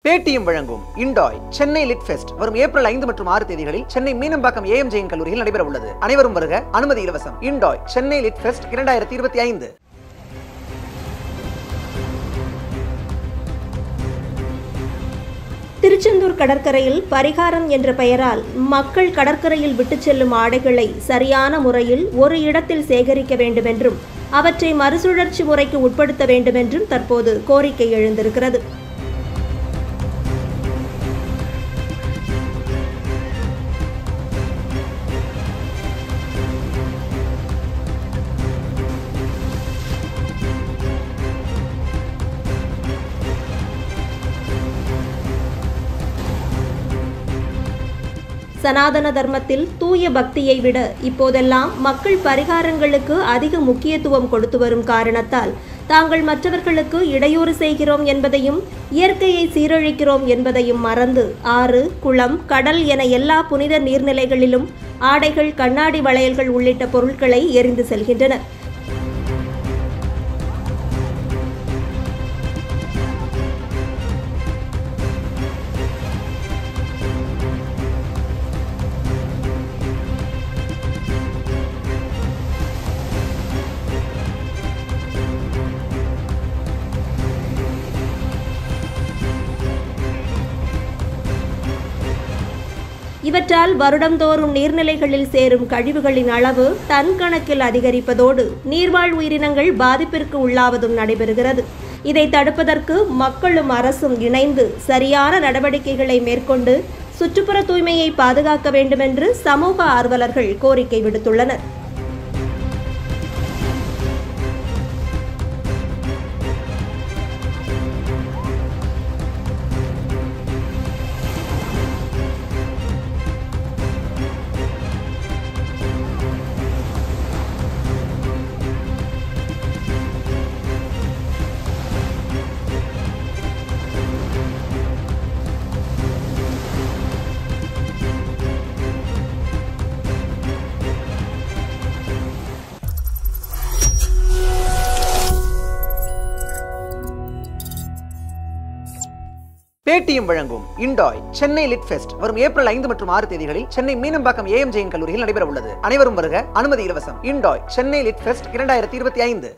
Paytm வழங்கும் இண்டாய் Chennai lid fest வரும் April 5 மற்றும் 6 தேதிகளில் சென்னை மீனம்பாக்கம் ஏஎம் ஜெயின் கல்லூரியில் நடைபெற உள்ளது. அனைவரும் வருக, அனுமதி இலவசம். இண்டாய் சென்னை லிட் ஃபெஸ்ட் 2025. திருச்செந்தூர் கடற்கரையில் பரிகாரம் என்ற பெயரால் மக்கள் கடற்கரையில் விட்டுச் செல்லும் ஆடைகளை சரியான முறையில் ஒரு இடத்தில் சேகரிக்க வேண்டுமென்றும் அவற்றை மறுசுழற்சி முறைக்கு உட்படுத்த வேண்டுமென்றும் தற்போது கோரிக்கை எழுந்திருக்கிறது. சனாதன தர்மத்தில் தூய பக்தியை விட இப்போதெல்லாம் மக்கள் பரிகாரங்களுக்கு அதிக முக்கியத்துவம் கொடுத்து வரும் காரணத்தால் தாங்கள் மற்றவர்களுக்கு இடையூறு செய்கிறோம் என்பதையும் இயற்கையை சீரழிக்கிறோம் என்பதையும் மறந்து ஆறு, குளம், கடல் என எல்லா புனித நீர்நிலைகளிலும் ஆடைகள், கண்ணாடி வளையல்கள் உள்ளிட்ட பொருட்களை எரிந்து செல்கின்றனர். இவற்றால் வருடந்தோறும் நீர்நிலைகளில் சேரும் கழிவுகளின் அளவு டன் கணக்கில் அதிகரிப்பதோடு நீர்வாழ் உயிரினங்கள் பாதிப்பிற்கு உள்ளாவதும் நடைபெறுகிறது. இதை தடுப்பதற்கு மக்களும் அரசும் இணைந்து சரியான நடவடிக்கைகளை மேற்கொண்டு சுற்றுப்புற தூய்மையை பாதுகாக்க வேண்டுமென்று சமூக ஆர்வலர்கள் கோரிக்கை விடுத்துள்ளனர். பேடிஎம் வழங்கும் இண்டாய் சென்னை லிட் ஃபெஸ்ட் வரும் ஏப்ரல் 5 மற்றும் 6 தேதிகளில் சென்னை மீனம்பாக்கம் ஏஎம் ஜெயின் கல்லூரியில் நடைபெற உள்ளது. அனைவரும் வருக, அனுமதி இலவசம். இண்டாய் சென்னை லிட் ஃபெஸ்ட் 2025.